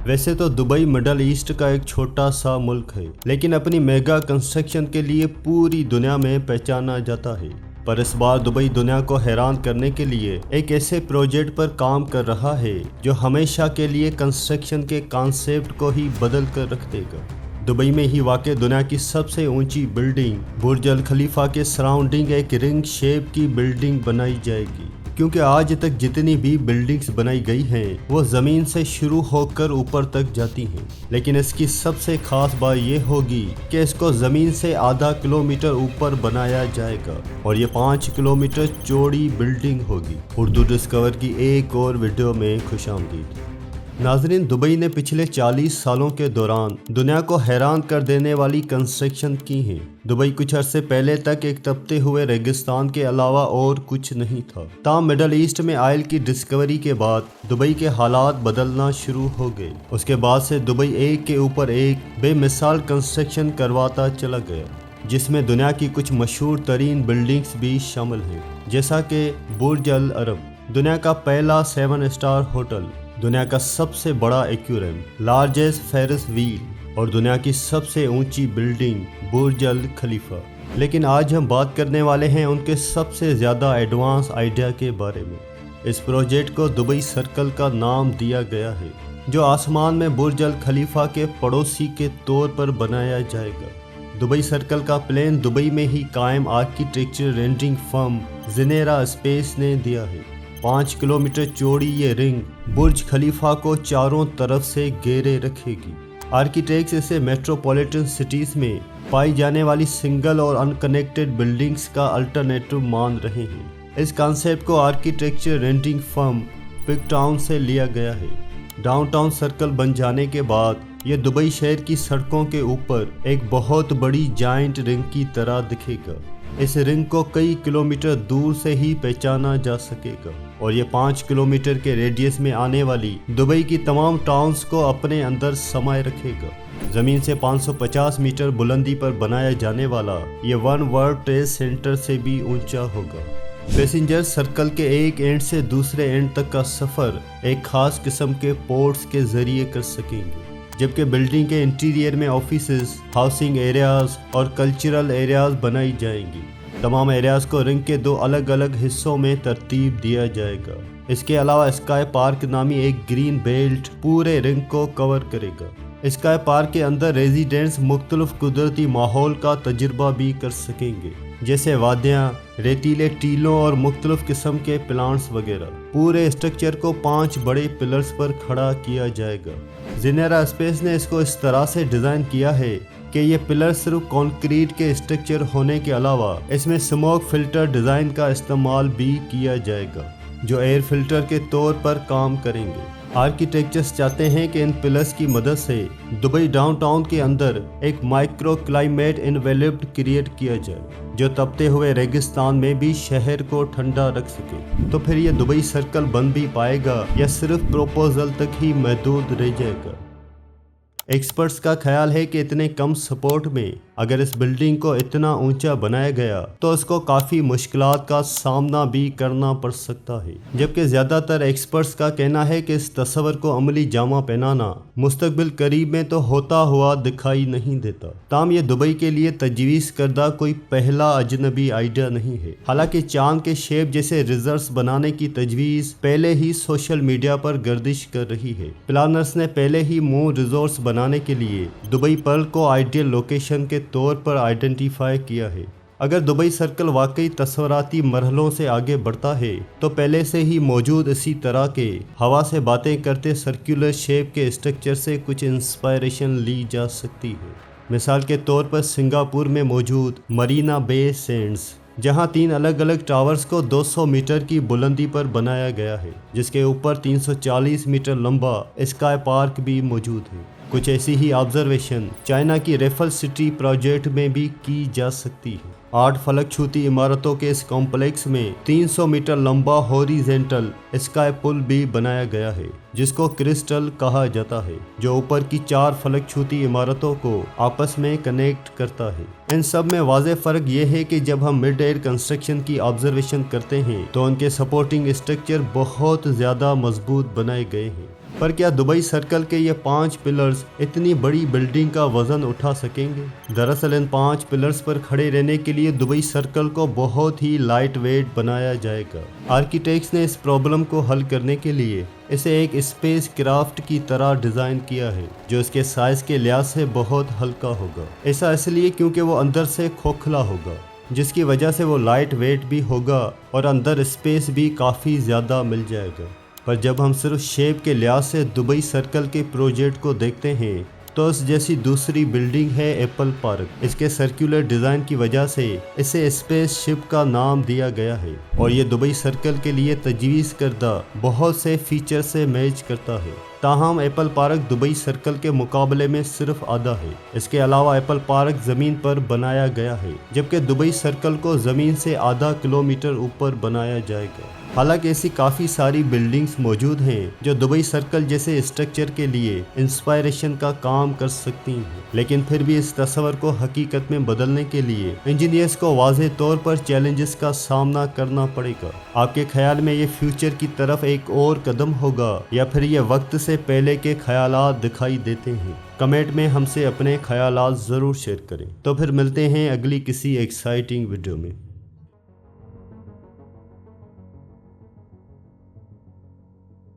वैसे तो Dubai middle east का एक छोटा सा मुल्क है, लेकिन अपनी मेगा कंस्ट्रक्शन के लिए पूरी दुनिया में पहचाना जाता है। पर इस बार दुबई दुनिया को हैरान करने के लिए एक ऐसे प्रोजेक्ट पर काम कर रहा है जो हमेशा के लिए कंस्ट्रक्शन के कॉन्सेप्ट को ही बदल कर रख देगा। दुबई में ही वाक़ दुनिया की सबसे ऊंची बिल्डिंग बुर्ज अल खलीफा के सराउंडिंग एक रिंग शेप की बिल्डिंग बनाई जाएगी, क्योंकि आज तक जितनी भी बिल्डिंग्स बनाई गई हैं वो ज़मीन से शुरू होकर ऊपर तक जाती हैं, लेकिन इसकी सबसे ख़ास बात ये होगी कि इसको ज़मीन से आधा किलोमीटर ऊपर बनाया जाएगा और ये 5 किलोमीटर चौड़ी बिल्डिंग होगी। उर्दू डिस्कवर की एक और वीडियो में खुशामदीद। नाजरीन, दुबई ने पिछले 40 सालों के दौरान दुनिया को हैरान कर देने वाली कंस्ट्रक्शन की है। दुबई कुछ अरसे पहले तक एक तपते हुए रेगिस्तान के अलावा और कुछ नहीं था। ताहम मिडल ईस्ट में ऑयल की डिस्कवरी के बाद दुबई के हालात बदलना शुरू हो गए। उसके बाद से दुबई एक के ऊपर एक बेमिसाल कंस्ट्रक्शन करवाता चला गया, जिसमें दुनिया की कुछ मशहूर तरीन बिल्डिंग्स भी शामिल हैं, जैसा कि बुर्ज अल अरब, दुनिया का पहला 7 स्टार होटल, दुनिया का सबसे बड़ा एक्वेरियम, लार्जेस्ट फेरिस व्हील और दुनिया की सबसे ऊंची बिल्डिंग बुर्ज अल खलीफा। लेकिन आज हम बात करने वाले हैं उनके सबसे ज़्यादा एडवांस आइडिया के बारे में। इस प्रोजेक्ट को दुबई सर्कल का नाम दिया गया है, जो आसमान में बुर्ज अल खलीफा के पड़ोसी के तौर पर बनाया जाएगा। दुबई सर्कल का प्लान दुबई में ही कायम आर्किटेक्चर रेंडरिंग फर्म जिनेरा स्पेस ने दिया है। 5 किलोमीटर चौड़ी ये रिंग बुर्ज खलीफा को चारों तरफ से घेरे रखेगी। आर्किटेक्ट्स इसे मेट्रोपॉलिटन सिटीज़ में पाई जाने वाली सिंगल और अनकनेक्टेड बिल्डिंग्स का अल्टरनेटिव मान रहे हैं। इस कॉन्सेप्ट को आर्किटेक्चर रेंडरिंग फर्म पिकटाउन से लिया गया है। डाउनटाउन सर्कल बन जाने के बाद ये दुबई शहर की सड़कों के ऊपर एक बहुत बड़ी जाइंट रिंग की तरह दिखेगा। इस रिंग को कई किलोमीटर दूर से ही पहचाना जा सकेगा और ये 5 किलोमीटर के रेडियस में आने वाली दुबई की तमाम टाउन्स को अपने अंदर समाये रखेगा। ज़मीन से 550 मीटर बुलंदी पर बनाया जाने वाला ये वन वर्ल्ड ट्रेड सेंटर से भी ऊंचा होगा। पैसेंजर सर्कल के एक एंड से दूसरे एंड तक का सफ़र एक खास किस्म के पोर्ट्स के ज़रिए कर सकेंगे, जबकि बिल्डिंग के इंटीरियर में ऑफिसेज, हाउसिंग एरियाज और कल्चरल एरियाज बनाई जाएंगी। तमाम एरियाज को रिंग के 2 अलग अलग हिस्सों में तरतीब दिया जाएगा। इसके अलावा स्काई पार्क नामी एक ग्रीन बेल्ट पूरे रिंग को कवर करेगा। स्काई पार्क के अंदर रेजिडेंट्स मुख्तलिफ कुदरती माहौल का तजुर्बा भी कर सकेंगे, जैसे वादियाँ, रेतीले टीलों और मुख्तलिफ किस्म के प्लांट्स वगैरह। पूरे स्ट्रक्चर को 5 बड़े पिलर्स पर खड़ा किया जाएगा। जिनेरा स्पेस ने इसको इस तरह से डिज़ाइन किया है कि ये पिलर सिर्फ कंक्रीट के स्ट्रक्चर होने के अलावा इसमें स्मोक फिल्टर डिज़ाइन का इस्तेमाल भी किया जाएगा, जो एयर फिल्टर के तौर पर काम करेंगे। आर्किटेक्चर्स चाहते हैं कि इन पिलर्स की मदद से दुबई डाउनटाउन के अंदर एक माइक्रो क्लाइमेट इन्वेलप्ड क्रिएट किया जाए, जो तपते हुए रेगिस्तान में भी शहर को ठंडा रख सके। तो फिर ये दुबई सर्कल बन भी पाएगा या सिर्फ प्रपोजल तक ही महदूद रह जाएगा? एक्सपर्ट्स का ख्याल है कि इतने कम सपोर्ट में अगर इस बिल्डिंग को इतना ऊंचा बनाया गया तो इसको काफ़ी मुश्किलात का सामना भी करना पड़ सकता है, जबकि ज़्यादातर एक्सपर्ट्स का कहना है कि इस तस्वर को अमली जामा पहनाना मुस्तकबिल करीब में तो होता हुआ दिखाई नहीं देता। ताहम ये दुबई के लिए तजवीज़ करदा कोई पहला अजनबी आइडिया नहीं है। हालांकि चांद के शेप जैसे रिजर्व्स बनाने की तजवीज़ पहले ही सोशल मीडिया पर गर्दिश कर रही है। प्लानर्स ने पहले ही मून रिजोर्ट्स बनाने के लिए दुबई पर्ल को आइडियल लोकेशन के तौर पर आइडेंटिफाई किया है। अगर दुबई सर्कल वाकई तस्वराती मरहलों से आगे बढ़ता है तो पहले से ही मौजूद इसी तरह के हवा से बातें करते सर्कुलर शेप के स्ट्रक्चर से कुछ इंस्पायरेशन ली जा सकती है। मिसाल के तौर पर सिंगापुर में मौजूद मरीना बे सैंड्स, जहां 3 अलग अलग टावर्स को 200 मीटर की बुलंदी पर बनाया गया है, जिसके ऊपर 340 मीटर लंबा स्काई पार्क भी मौजूद है। कुछ ऐसी ही ऑब्जर्वेशन चाइना की रेफल सिटी प्रोजेक्ट में भी की जा सकती है। 8 फलक छूती इमारतों के इस कॉम्प्लेक्स में 300 मीटर लंबा हॉरिजेंटल स्काई पुल भी बनाया गया है, जिसको क्रिस्टल कहा जाता है, जो ऊपर की 4 फलक छूती इमारतों को आपस में कनेक्ट करता है। इन सब में वाज़ेह फ़र्क ये है कि जब हम मिड एयर कंस्ट्रक्शन की ऑब्जर्वेशन करते हैं तो उनके सपोर्टिंग स्ट्रक्चर बहुत ज़्यादा मजबूत बनाए गए हैं। पर क्या दुबई सर्कल के ये 5 पिलर्स इतनी बड़ी बिल्डिंग का वजन उठा सकेंगे? दरअसल इन 5 पिलर्स पर खड़े रहने के लिए दुबई सर्कल को बहुत ही लाइट वेट बनाया जाएगा। आर्किटेक्ट्स ने इस प्रॉब्लम को हल करने के लिए इसे एक स्पेस क्राफ्ट की तरह डिज़ाइन किया है, जो इसके साइज के लिहाज से बहुत हल्का होगा। ऐसा इसलिए क्योंकि वो अंदर से खोखला होगा, जिसकी वजह से वो लाइट वेट भी होगा और अंदर स्पेस भी काफ़ी ज़्यादा मिल जाएगा। पर जब हम सिर्फ शेप के लिहाज से दुबई सर्कल के प्रोजेक्ट को देखते हैं तो इस जैसी दूसरी बिल्डिंग है एप्पल पार्क। इसके सर्कुलर डिज़ाइन की वजह से इसे स्पेस शिप का नाम दिया गया है और ये दुबई सर्कल के लिए तजवीज़ करदा बहुत से फीचर से मैच करता है। ताहम एप्पल पार्क दुबई सर्कल के मुकाबले में सिर्फ आधा है। इसके अलावा एप्पल पार्क ज़मीन पर बनाया गया है, जबकि दुबई सर्कल को ज़मीन से आधा किलोमीटर ऊपर बनाया जाएगा। हालांकि ऐसी काफ़ी सारी बिल्डिंग्स मौजूद हैं जो दुबई सर्कल जैसे स्ट्रक्चर के लिए इंस्पायरेशन का काम कर सकती हैं, लेकिन फिर भी इस तस्वर को हकीकत में बदलने के लिए इंजीनियर्स को वाज़ेह तौर पर चैलेंजेस का सामना करना पड़ेगा। आपके ख्याल में ये फ्यूचर की तरफ एक और कदम होगा या फिर ये वक्त से पहले के ख्यालात दिखाई देते हैं? कमेंट में हमसे अपने ख्यालात ज़रूर शेयर करें। तो फिर मिलते हैं अगली किसी एक्साइटिंग वीडियो में।